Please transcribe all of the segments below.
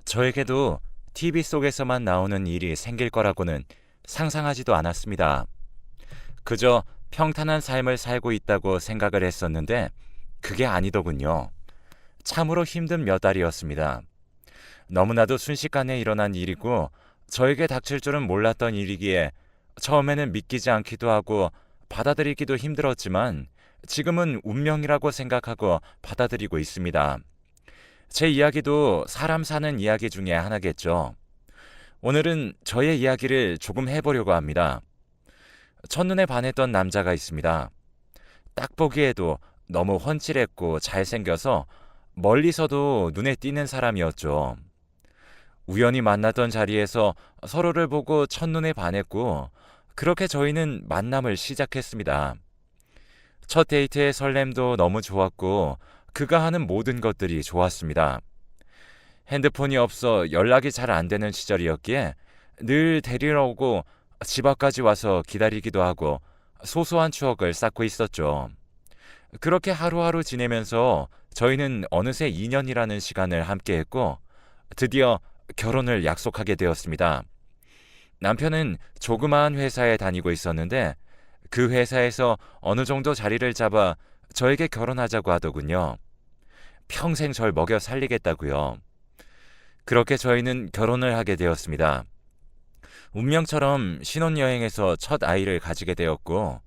저에게도 TV 속에서만 나오는 일이 생길 거라고는 상상하지도 않았습니다. 그저 평탄한 삶을 살고 있다고 생각을 했었는데 그게 아니더군요. 참으로 힘든 몇 달이었습니다. 너무나도 순식간에 일어난 일이고 저에게 닥칠 줄은 몰랐던 일이기에 처음에는 믿기지 않기도 하고 받아들이기도 힘들었지만 지금은 운명이라고 생각하고 받아들이고 있습니다. 제 이야기도 사람 사는 이야기 중에 하나겠죠. 오늘은 저의 이야기를 조금 해보려고 합니다. 첫눈에 반했던 남자가 있습니다. 딱 보기에도 너무 훤칠했고 잘생겨서 멀리서도 눈에 띄는 사람이었죠. 우연히 만났던 자리에서 서로를 보고 첫눈에 반했고, 그렇게 저희는 만남을 시작했습니다. 첫 데이트의 설렘도 너무 좋았고, 그가 하는 모든 것들이 좋았습니다. 핸드폰이 없어 연락이 잘 안 되는 시절이었기에 늘 데리러 오고 집 앞까지 와서 기다리기도 하고 소소한 추억을 쌓고 있었죠. 그렇게 하루하루 지내면서 저희는 어느새 2년이라는 시간을 함께했고 드디어 결혼을 약속하게 되었습니다. 남편은 조그마한 회사에 다니고 있었는데 그 회사에서 어느 정도 자리를 잡아 저에게 결혼하자고 하더군요. 평생 절 먹여 살리겠다고요. 그렇게 저희는 결혼을 하게 되었습니다. 운명처럼 신혼여행에서 첫 아이를 가지게 되었고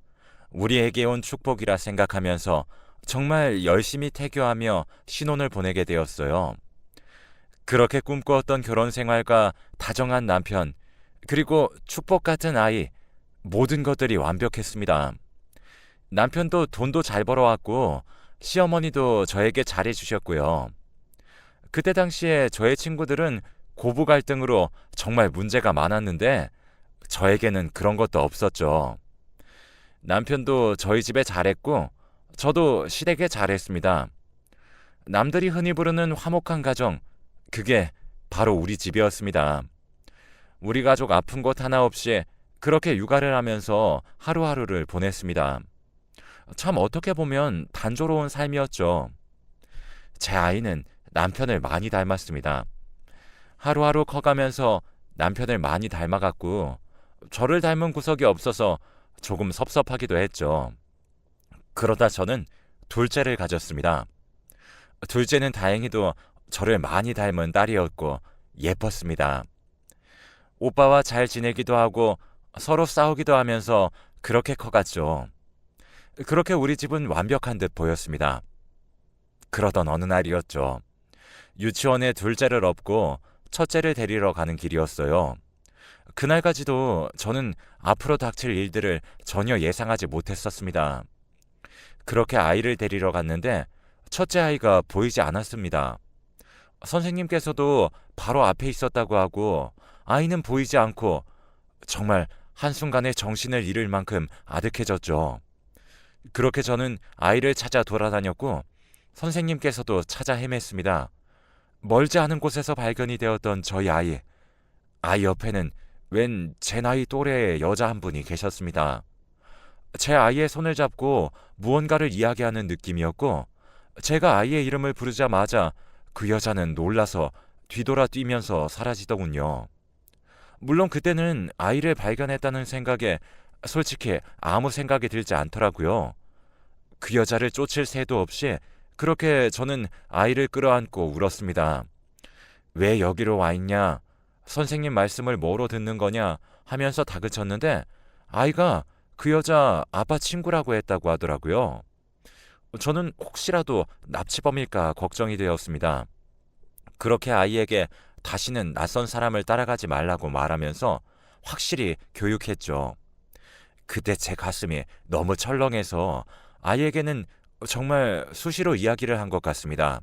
우리에게 온 축복이라 생각하면서 정말 열심히 태교하며 신혼을 보내게 되었어요. 그렇게 꿈꾸었던 결혼 생활과 다정한 남편, 그리고 축복 같은 아이, 모든 것들이 완벽했습니다. 남편도 돈도 잘 벌어왔고 시어머니도 저에게 잘해주셨고요. 그때 당시에 저의 친구들은 고부 갈등으로 정말 문제가 많았는데 저에게는 그런 것도 없었죠. 남편도 저희 집에 잘했고 저도 시댁에 잘했습니다. 남들이 흔히 부르는 화목한 가정, 그게 바로 우리 집이었습니다. 우리 가족 아픈 것 하나 없이 그렇게 육아를 하면서 하루하루를 보냈습니다. 참 어떻게 보면 단조로운 삶이었죠. 제 아이는 남편을 많이 닮았습니다. 하루하루 커가면서 남편을 많이 닮아갔고 저를 닮은 구석이 없어서 조금 섭섭하기도 했죠. 그러다 저는 둘째를 가졌습니다. 둘째는 다행히도 저를 많이 닮은 딸이었고 예뻤습니다. 오빠와 잘 지내기도 하고 서로 싸우기도 하면서 그렇게 커갔죠. 그렇게 우리 집은 완벽한 듯 보였습니다. 그러던 어느 날이었죠. 유치원에 둘째를 업고 첫째를 데리러 가는 길이었어요. 그날까지도 저는 앞으로 닥칠 일들을 전혀 예상하지 못했었습니다. 그렇게 아이를 데리러 갔는데 첫째 아이가 보이지 않았습니다. 선생님께서도 바로 앞에 있었다고 하고 아이는 보이지 않고 정말 한순간에 정신을 잃을 만큼 아득해졌죠. 그렇게 저는 아이를 찾아 돌아다녔고 선생님께서도 찾아 헤맸습니다. 멀지 않은 곳에서 발견이 되었던 저희 아이 옆에는 웬 제 나이 또래의 여자 한 분이 계셨습니다. 제 아이의 손을 잡고 무언가를 이야기하는 느낌이었고 제가 아이의 이름을 부르자마자 그 여자는 놀라서 뒤돌아 뛰면서 사라지더군요. 물론 그때는 아이를 발견했다는 생각에 솔직히 아무 생각이 들지 않더라고요. 그 여자를 쫓을 새도 없이 그렇게 저는 아이를 끌어안고 울었습니다. 왜 여기로 와 있냐? 선생님 말씀을 뭐로 듣는 거냐? 하면서 다그쳤는데 아이가 그 여자 아빠 친구라고 했다고 하더라고요. 저는 혹시라도 납치범일까 걱정이 되었습니다. 그렇게 아이에게 다시는 낯선 사람을 따라가지 말라고 말하면서 확실히 교육했죠. 그때 제 가슴이 너무 철렁해서 아이에게는 정말 수시로 이야기를 한 것 같습니다.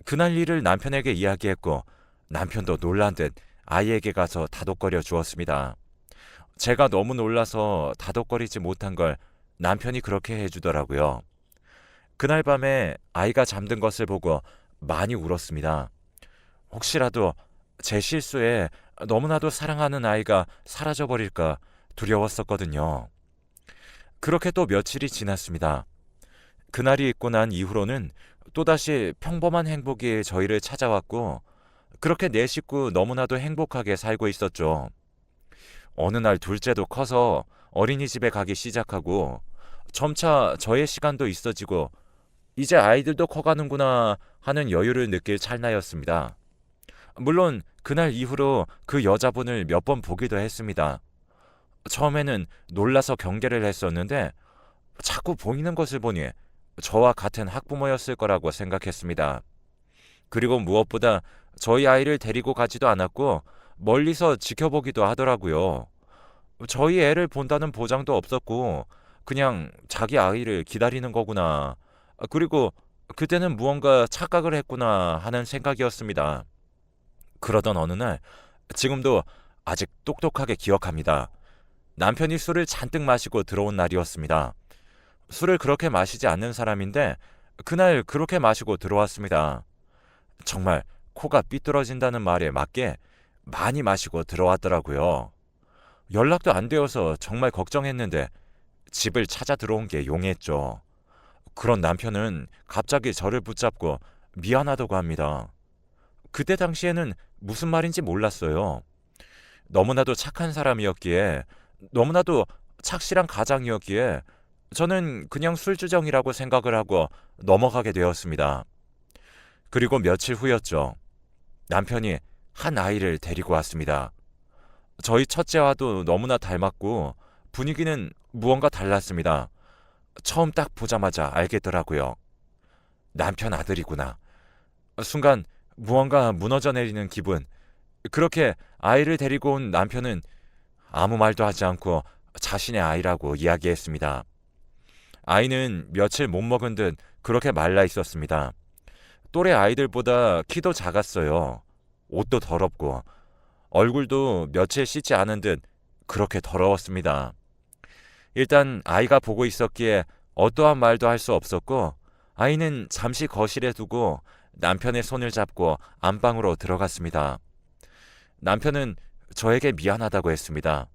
그날 일을 남편에게 이야기했고 남편도 놀란 듯 아이에게 가서 다독거려 주었습니다. 제가 너무 놀라서 다독거리지 못한 걸 남편이 그렇게 해주더라고요. 그날 밤에 아이가 잠든 것을 보고 많이 울었습니다. 혹시라도 제 실수에 너무나도 사랑하는 아이가 사라져버릴까 두려웠었거든요. 그렇게 또 며칠이 지났습니다. 그날이 있고 난 이후로는 또다시 평범한 행복이 저희를 찾아왔고 그렇게 네 식구 너무나도 행복하게 살고 있었죠. 어느 날 둘째도 커서 어린이집에 가기 시작하고 점차 저의 시간도 있어지고 이제 아이들도 커가는구나 하는 여유를 느낄 찰나였습니다. 물론 그날 이후로 그 여자분을 몇 번 보기도 했습니다. 처음에는 놀라서 경계를 했었는데 자꾸 보이는 것을 보니 저와 같은 학부모였을 거라고 생각했습니다. 그리고 무엇보다 저희 아이를 데리고 가지도 않았고 멀리서 지켜보기도 하더라고요. 저희 애를 본다는 보장도 없었고 그냥 자기 아이를 기다리는 거구나. 그리고 그때는 무언가 착각을 했구나 하는 생각이었습니다. 그러던 어느 날 지금도 아직 똑똑하게 기억합니다. 남편이 술을 잔뜩 마시고 들어온 날이었습니다. 술을 그렇게 마시지 않는 사람인데 그날 그렇게 마시고 들어왔습니다. 정말 코가 삐뚤어진다는 말에 맞게 많이 마시고 들어왔더라고요. 연락도 안 되어서 정말 걱정했는데 집을 찾아 들어온 게 용했죠. 그런 남편은 갑자기 저를 붙잡고 미안하다고 합니다. 그때 당시에는 무슨 말인지 몰랐어요. 너무나도 착한 사람이었기에, 너무나도 착실한 가장이었기에 저는 그냥 술주정이라고 생각을 하고 넘어가게 되었습니다. 그리고 며칠 후였죠. 남편이 한 아이를 데리고 왔습니다. 저희 첫째와도 너무나 닮았고 분위기는 무언가 달랐습니다. 처음 딱 보자마자 알겠더라고요. 남편 아들이구나. 순간 무언가 무너져 내리는 기분. 그렇게 아이를 데리고 온 남편은 아무 말도 하지 않고 자신의 아이라고 이야기했습니다. 아이는 며칠 못 먹은 듯 그렇게 말라 있었습니다. 또래 아이들보다 키도 작았어요. 옷도 더럽고 얼굴도 며칠 씻지 않은 듯 그렇게 더러웠습니다. 일단 아이가 보고 있었기에 어떠한 말도 할 수 없었고 아이는 잠시 거실에 두고 남편의 손을 잡고 안방으로 들어갔습니다. 남편은 저에게 미안하다고 했습니다.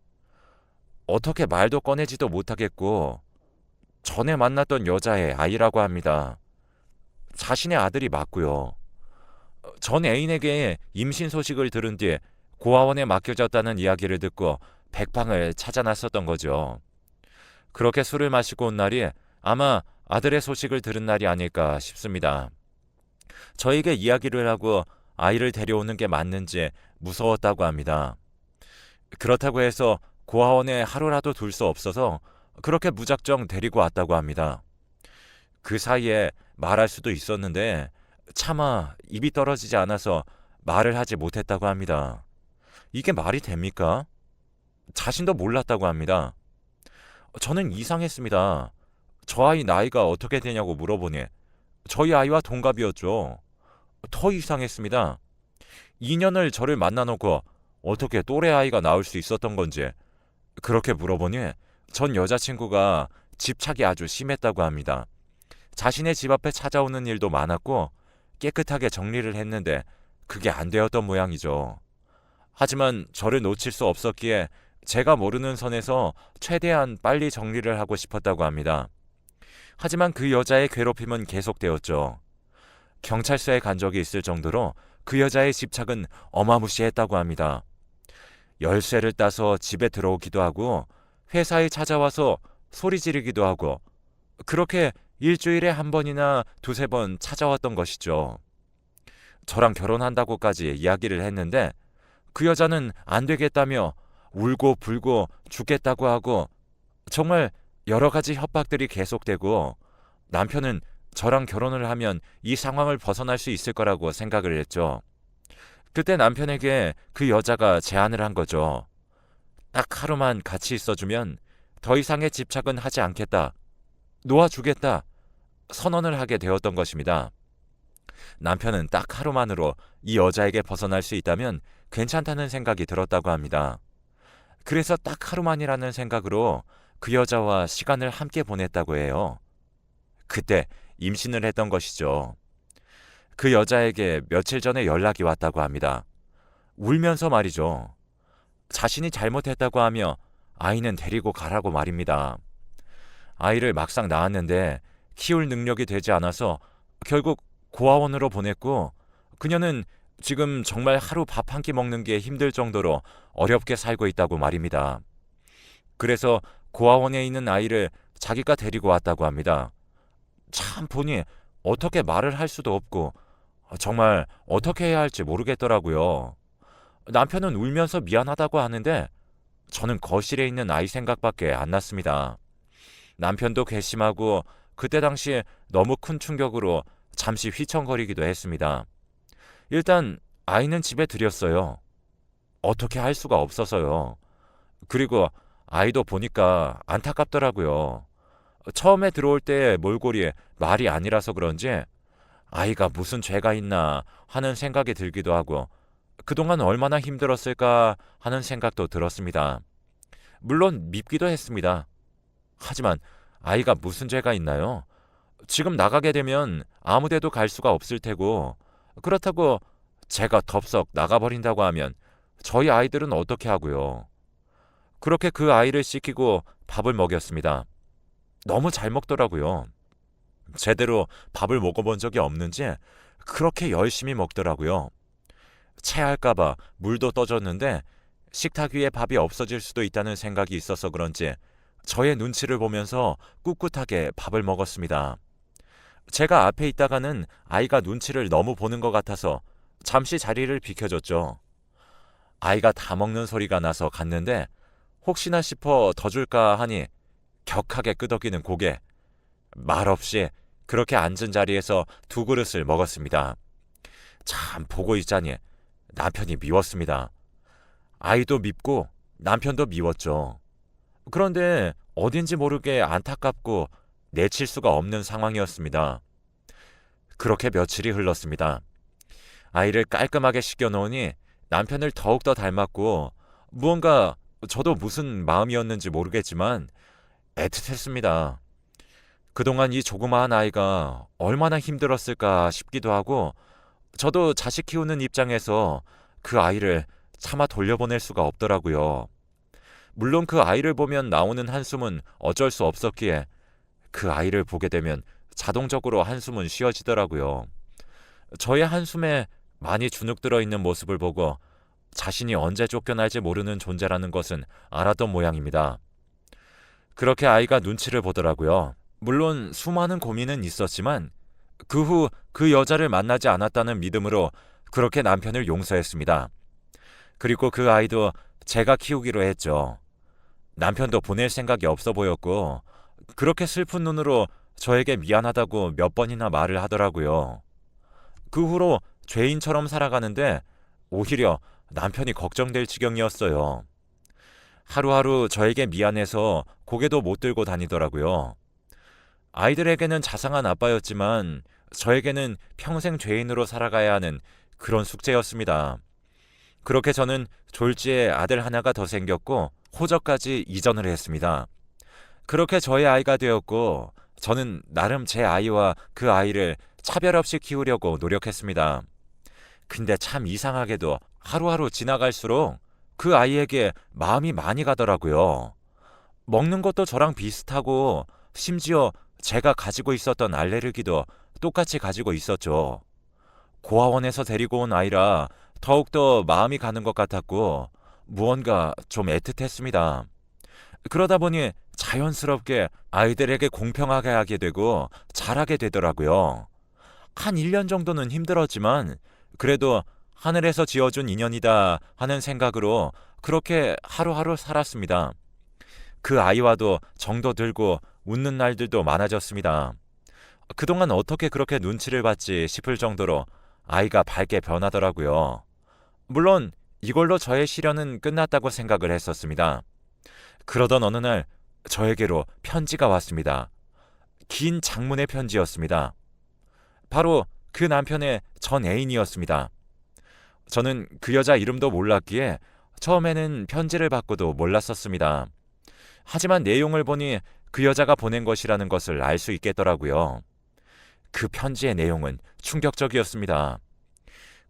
어떻게 말도 꺼내지도 못하겠고 전에 만났던 여자의 아이라고 합니다. 자신의 아들이 맞고요. 전 애인에게 임신 소식을 들은 뒤에 고아원에 맡겨졌다는 이야기를 듣고 백방을 찾아 나섰던 거죠. 그렇게 술을 마시고 온 날이 아마 아들의 소식을 들은 날이 아닐까 싶습니다. 저에게 이야기를 하고 아이를 데려오는 게 맞는지 무서웠다고 합니다. 그렇다고 해서 고아원에 하루라도 둘 수 없어서 그렇게 무작정 데리고 왔다고 합니다. 그 사이에 말할 수도 있었는데 차마 입이 떨어지지 않아서 말을 하지 못했다고 합니다. 이게 말이 됩니까? 자신도 몰랐다고 합니다. 저는 이상했습니다. 저 아이 나이가 어떻게 되냐고 물어보니 저희 아이와 동갑이었죠. 더 이상했습니다. 2년을 저를 만나놓고 어떻게 또래 아이가 나올 수 있었던 건지 그렇게 물어보니 전 여자친구가 집착이 아주 심했다고 합니다. 자신의 집 앞에 찾아오는 일도 많았고 깨끗하게 정리를 했는데 그게 안 되었던 모양이죠. 하지만 저를 놓칠 수 없었기에 제가 모르는 선에서 최대한 빨리 정리를 하고 싶었다고 합니다. 하지만 그 여자의 괴롭힘은 계속되었죠. 경찰서에 간 적이 있을 정도로 그 여자의 집착은 어마무시했다고 합니다. 열쇠를 따서 집에 들어오기도 하고 회사에 찾아와서 소리 지르기도 하고 그렇게 일주일에 한 번이나 두세 번 찾아왔던 것이죠. 저랑 결혼한다고까지 이야기를 했는데 그 여자는 안 되겠다며 울고 불고 죽겠다고 하고 정말 여러 가지 협박들이 계속되고 남편은 저랑 결혼을 하면 이 상황을 벗어날 수 있을 거라고 생각을 했죠. 그때 남편에게 그 여자가 제안을 한 거죠. 딱 하루만 같이 있어주면 더 이상의 집착은 하지 않겠다. 놓아주겠다. 선언을 하게 되었던 것입니다. 남편은 딱 하루만으로 이 여자에게 벗어날 수 있다면 괜찮다는 생각이 들었다고 합니다. 그래서 딱 하루만이라는 생각으로 그 여자와 시간을 함께 보냈다고 해요. 그때 임신을 했던 것이죠. 그 여자에게 며칠 전에 연락이 왔다고 합니다. 울면서 말이죠. 자신이 잘못했다고 하며 아이는 데리고 가라고 말입니다. 아이를 막상 낳았는데 키울 능력이 되지 않아서 결국 고아원으로 보냈고 그녀는 지금 정말 하루 밥 한 끼 먹는 게 힘들 정도로 어렵게 살고 있다고 말입니다. 그래서 고아원에 있는 아이를 자기가 데리고 왔다고 합니다. 참 보니 어떻게 말을 할 수도 없고 정말 어떻게 해야 할지 모르겠더라고요. 남편은 울면서 미안하다고 하는데 저는 거실에 있는 아이 생각밖에 안 났습니다. 남편도 괘씸하고 그때 당시에 너무 큰 충격으로 잠시 휘청거리기도 했습니다. 일단 아이는 집에 들였어요. 어떻게 할 수가 없어서요. 그리고 아이도 보니까 안타깝더라고요. 처음에 들어올 때 몰골이 말이 아니라서 그런지 아이가 무슨 죄가 있나 하는 생각이 들기도 하고 그동안 얼마나 힘들었을까 하는 생각도 들었습니다. 물론 밉기도 했습니다. 하지만 아이가 무슨 죄가 있나요? 지금 나가게 되면 아무데도 갈 수가 없을 테고 그렇다고 제가 덥석 나가버린다고 하면 저희 아이들은 어떻게 하고요? 그렇게 그 아이를 씻기고 밥을 먹였습니다. 너무 잘 먹더라고요. 제대로 밥을 먹어본 적이 없는지 그렇게 열심히 먹더라고요. 체할까봐 물도 떠줬는데 식탁 위에 밥이 없어질 수도 있다는 생각이 있어서 그런지 저의 눈치를 보면서 꿋꿋하게 밥을 먹었습니다. 제가 앞에 있다가는 아이가 눈치를 너무 보는 것 같아서 잠시 자리를 비켜줬죠. 아이가 다 먹는 소리가 나서 갔는데 혹시나 싶어 더 줄까 하니 격하게 끄덕이는 고개, 말없이 그렇게 앉은 자리에서 두 그릇을 먹었습니다. 참 보고 있자니 남편이 미웠습니다. 아이도 밉고 남편도 미웠죠. 그런데 어딘지 모르게 안타깝고 내칠 수가 없는 상황이었습니다. 그렇게 며칠이 흘렀습니다. 아이를 깔끔하게 씻겨놓으니 남편을 더욱더 닮았고 무언가 저도 무슨 마음이었는지 모르겠지만 애틋했습니다. 그동안 이 조그마한 아이가 얼마나 힘들었을까 싶기도 하고 저도 자식 키우는 입장에서 그 아이를 차마 돌려보낼 수가 없더라고요. 물론 그 아이를 보면 나오는 한숨은 어쩔 수 없었기에 그 아이를 보게 되면 자동적으로 한숨은 쉬어지더라고요. 저의 한숨에 많이 주눅 들어 있는 모습을 보고 자신이 언제 쫓겨날지 모르는 존재라는 것은 알았던 모양입니다. 그렇게 아이가 눈치를 보더라고요. 물론 수많은 고민은 있었지만 그 후 그 여자를 만나지 않았다는 믿음으로 그렇게 남편을 용서했습니다. 그리고 그 아이도 제가 키우기로 했죠. 남편도 보낼 생각이 없어 보였고 그렇게 슬픈 눈으로 저에게 미안하다고 몇 번이나 말을 하더라고요. 그 후로 죄인처럼 살아가는데 오히려 남편이 걱정될 지경이었어요. 하루하루 저에게 미안해서 고개도 못 들고 다니더라고요. 아이들에게는 자상한 아빠였지만 저에게는 평생 죄인으로 살아가야 하는 그런 숙제였습니다. 그렇게 저는 졸지에 아들 하나가 더 생겼고 호적까지 이전을 했습니다. 그렇게 저의 아이가 되었고 저는 나름 제 아이와 그 아이를 차별 없이 키우려고 노력했습니다. 근데 참 이상하게도 하루하루 지나갈수록 그 아이에게 마음이 많이 가더라고요. 먹는 것도 저랑 비슷하고 심지어 제가 가지고 있었던 알레르기도 똑같이 가지고 있었죠. 고아원에서 데리고 온 아이라 더욱더 마음이 가는 것 같았고 무언가 좀 애틋했습니다. 그러다 보니 자연스럽게 아이들에게 공평하게 하게 되고 잘하게 되더라고요. 한 1년 정도는 힘들었지만 그래도 하늘에서 지어준 인연이다 하는 생각으로 그렇게 하루하루 살았습니다. 그 아이와도 정도 들고 웃는 날들도 많아졌습니다. 그동안 어떻게 그렇게 눈치를 받지 싶을 정도로 아이가 밝게 변하더라고요. 물론 이걸로 저의 시련은 끝났다고 생각을 했었습니다. 그러던 어느 날 저에게로 편지가 왔습니다. 긴 장문의 편지였습니다. 바로 그 남편의 전 애인이었습니다. 저는 그 여자 이름도 몰랐기에 처음에는 편지를 받고도 몰랐었습니다. 하지만 내용을 보니 그 여자가 보낸 것이라는 것을 알 수 있겠더라고요. 그 편지의 내용은 충격적이었습니다.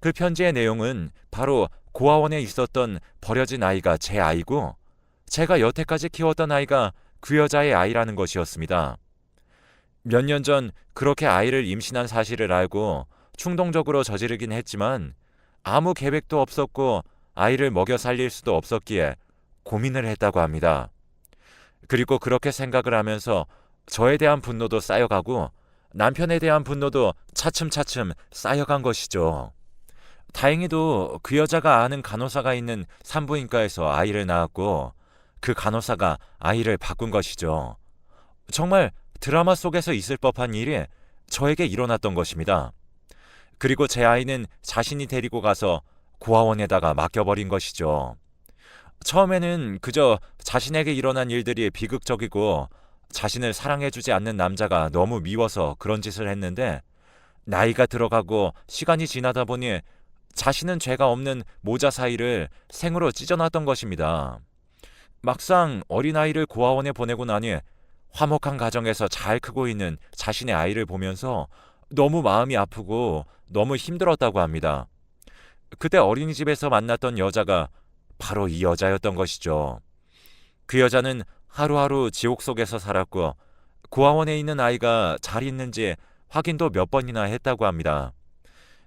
그 편지의 내용은 바로 고아원에 있었던 버려진 아이가 제 아이고 제가 여태까지 키웠던 아이가 그 여자의 아이라는 것이었습니다. 몇 년 전 그렇게 아이를 임신한 사실을 알고 충동적으로 저지르긴 했지만 아무 계획도 없었고 아이를 먹여 살릴 수도 없었기에 고민을 했다고 합니다. 그리고 그렇게 생각을 하면서 저에 대한 분노도 쌓여가고 남편에 대한 분노도 차츰차츰 쌓여간 것이죠. 다행히도 그 여자가 아는 간호사가 있는 산부인과에서 아이를 낳았고 그 간호사가 아이를 바꾼 것이죠. 정말 드라마 속에서 있을 법한 일이 저에게 일어났던 것입니다. 그리고 제 아이는 자신이 데리고 가서 고아원에다가 맡겨버린 것이죠. 처음에는 그저 자신에게 일어난 일들이 비극적이고 자신을 사랑해주지 않는 남자가 너무 미워서 그런 짓을 했는데 나이가 들어가고 시간이 지나다 보니 자신은 죄가 없는 모자 사이를 생으로 찢어놨던 것입니다. 막상 어린아이를 고아원에 보내고 나니 화목한 가정에서 잘 크고 있는 자신의 아이를 보면서 너무 마음이 아프고 너무 힘들었다고 합니다. 그때 어린이집에서 만났던 여자가 바로 이 여자였던 것이죠. 그 여자는 하루하루 지옥 속에서 살았고 고아원에 있는 아이가 잘 있는지 확인도 몇 번이나 했다고 합니다.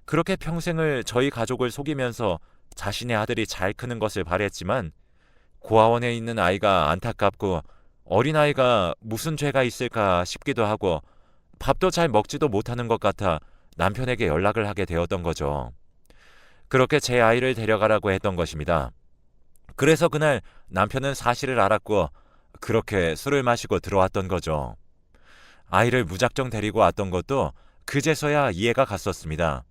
그렇게 평생을 저희 가족을 속이면서 자신의 아들이 잘 크는 것을 바랬지만 고아원에 있는 아이가 안타깝고 어린아이가 무슨 죄가 있을까 싶기도 하고 밥도 잘 먹지도 못하는 것 같아 남편에게 연락을 하게 되었던 거죠. 그렇게 제 아이를 데려가라고 했던 것입니다. 그래서 그날 남편은 사실을 알았고 그렇게 술을 마시고 들어왔던 거죠. 아이를 무작정 데리고 왔던 것도 그제서야 이해가 갔었습니다.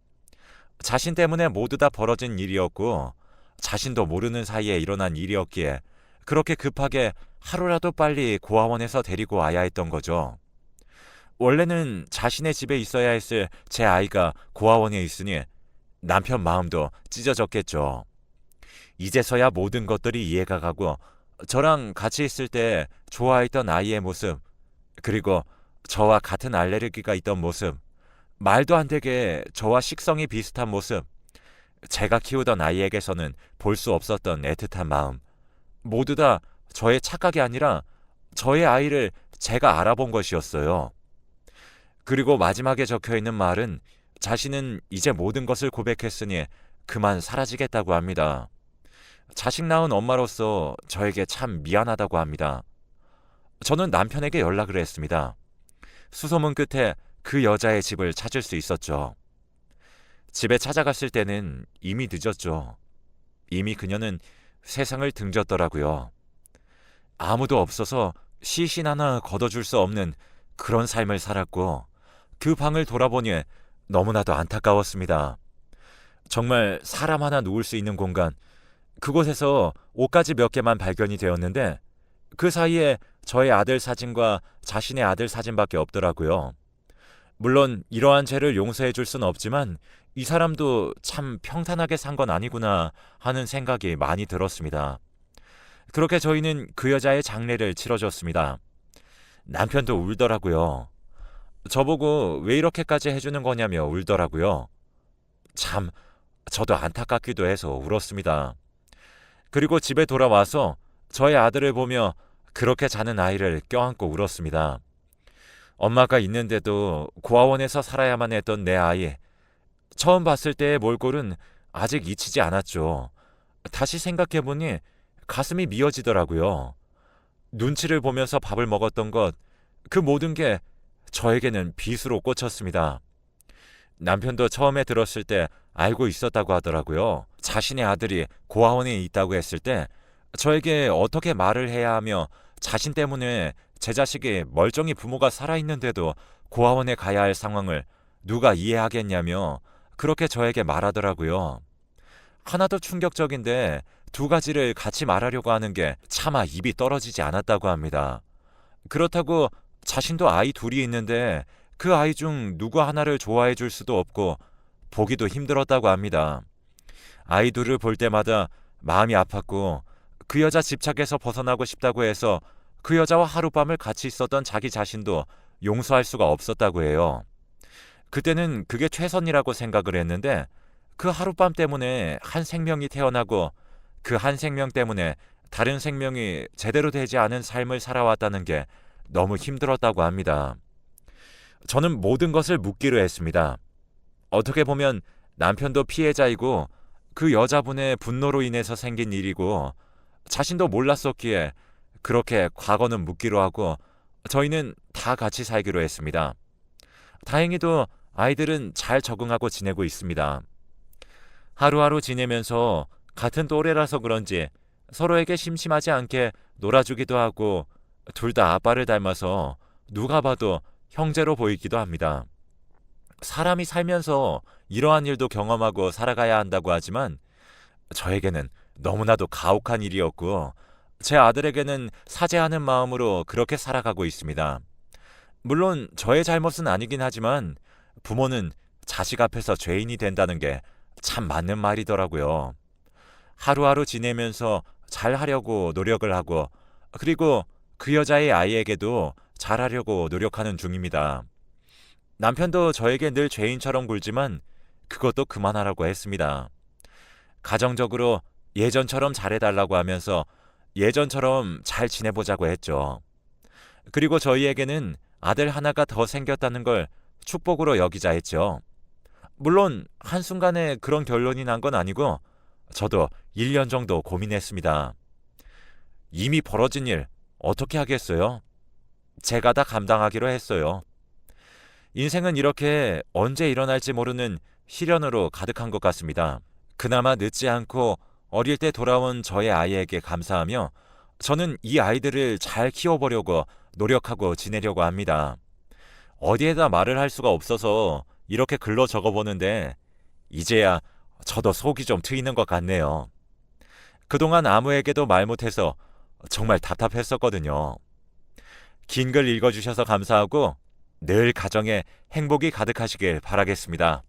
자신 때문에 모두 다 벌어진 일이었고 자신도 모르는 사이에 일어난 일이었기에 그렇게 급하게 하루라도 빨리 고아원에서 데리고 와야 했던 거죠. 원래는 자신의 집에 있어야 했을 제 아이가 고아원에 있으니 남편 마음도 찢어졌겠죠. 이제서야 모든 것들이 이해가 가고 저랑 같이 있을 때 좋아했던 아이의 모습, 그리고 저와 같은 알레르기가 있던 모습, 말도 안 되게 저와 식성이 비슷한 모습, 제가 키우던 아이에게서는 볼 수 없었던 애틋한 마음, 모두 다 저의 착각이 아니라 저의 아이를 제가 알아본 것이었어요. 그리고 마지막에 적혀있는 말은 자신은 이제 모든 것을 고백했으니 그만 사라지겠다고 합니다. 자식 낳은 엄마로서 저에게 참 미안하다고 합니다. 저는 남편에게 연락을 했습니다. 수소문 끝에 그 여자의 집을 찾을 수 있었죠. 집에 찾아갔을 때는 이미 늦었죠. 이미 그녀는 세상을 등졌더라고요. 아무도 없어서 시신 하나 걷어줄 수 없는 그런 삶을 살았고 그 방을 돌아보니 너무나도 안타까웠습니다. 정말 사람 하나 누울 수 있는 공간, 그곳에서 옷가지 몇 개만 발견이 되었는데 그 사이에 저의 아들 사진과 자신의 아들 사진밖에 없더라고요. 물론 이러한 죄를 용서해 줄 수는 없지만 이 사람도 참 평탄하게 산 건 아니구나 하는 생각이 많이 들었습니다. 그렇게 저희는 그 여자의 장례를 치러줬습니다. 남편도 울더라고요. 저보고 왜 이렇게까지 해주는 거냐며 울더라고요. 참 저도 안타깝기도 해서 울었습니다. 그리고 집에 돌아와서 저의 아들을 보며 그렇게 자는 아이를 껴안고 울었습니다. 엄마가 있는데도 고아원에서 살아야만 했던 내 아이, 처음 봤을 때의 몰골은 아직 잊히지 않았죠. 다시 생각해보니 가슴이 미어지더라고요. 눈치를 보면서 밥을 먹었던 것, 그 모든 게 저에게는 빚으로 꽂혔습니다. 남편도 처음에 들었을 때 알고 있었다고 하더라고요. 자신의 아들이 고아원에 있다고 했을 때 저에게 어떻게 말을 해야 하며 자신 때문에 제 자식이 멀쩡히 부모가 살아있는데도 고아원에 가야 할 상황을 누가 이해하겠냐며 그렇게 저에게 말하더라고요. 하나도 충격적인데 두 가지를 같이 말하려고 하는 게 차마 입이 떨어지지 않았다고 합니다. 그렇다고 자신도 아이 둘이 있는데 그 아이 중 누구 하나를 좋아해 줄 수도 없고 보기도 힘들었다고 합니다. 아이 둘을 볼 때마다 마음이 아팠고 그 여자 집착에서 벗어나고 싶다고 해서 그 여자와 하룻밤을 같이 있었던 자기 자신도 용서할 수가 없었다고 해요. 그때는 그게 최선이라고 생각을 했는데 그 하룻밤 때문에 한 생명이 태어나고 그 한 생명 때문에 다른 생명이 제대로 되지 않은 삶을 살아왔다는 게 너무 힘들었다고 합니다. 저는 모든 것을 묻기로 했습니다. 어떻게 보면 남편도 피해자이고 그 여자분의 분노로 인해서 생긴 일이고 자신도 몰랐었기에 그렇게 과거는 묻기로 하고 저희는 다 같이 살기로 했습니다. 다행히도 아이들은 잘 적응하고 지내고 있습니다. 하루하루 지내면서 같은 또래라서 그런지 서로에게 심심하지 않게 놀아주기도 하고 둘 다 아빠를 닮아서 누가 봐도 형제로 보이기도 합니다. 사람이 살면서 이러한 일도 경험하고 살아가야 한다고 하지만 저에게는 너무나도 가혹한 일이었고 제 아들에게는 사죄하는 마음으로 그렇게 살아가고 있습니다. 물론 저의 잘못은 아니긴 하지만 부모는 자식 앞에서 죄인이 된다는 게 참 맞는 말이더라고요. 하루하루 지내면서 잘하려고 노력을 하고 그리고 그 여자의 아이에게도 잘하려고 노력하는 중입니다. 남편도 저에게 늘 죄인처럼 굴지만 그것도 그만하라고 했습니다. 가정적으로 예전처럼 잘해달라고 하면서 예전처럼 잘 지내보자고 했죠. 그리고 저희에게는 아들 하나가 더 생겼다는 걸 축복으로 여기자 했죠. 물론 한순간에 그런 결론이 난 건 아니고 저도 1년 정도 고민했습니다. 이미 벌어진 일 어떻게 하겠어요? 제가 다 감당하기로 했어요. 인생은 이렇게 언제 일어날지 모르는 시련으로 가득한 것 같습니다. 그나마 늦지 않고 어릴 때 돌아온 저의 아이에게 감사하며 저는 이 아이들을 잘 키워보려고 노력하고 지내려고 합니다. 어디에다 말을 할 수가 없어서 이렇게 글로 적어보는데 이제야 저도 속이 좀 트이는 것 같네요. 그동안 아무에게도 말 못해서 정말 답답했었거든요. 긴 글 읽어주셔서 감사하고 늘 가정에 행복이 가득하시길 바라겠습니다.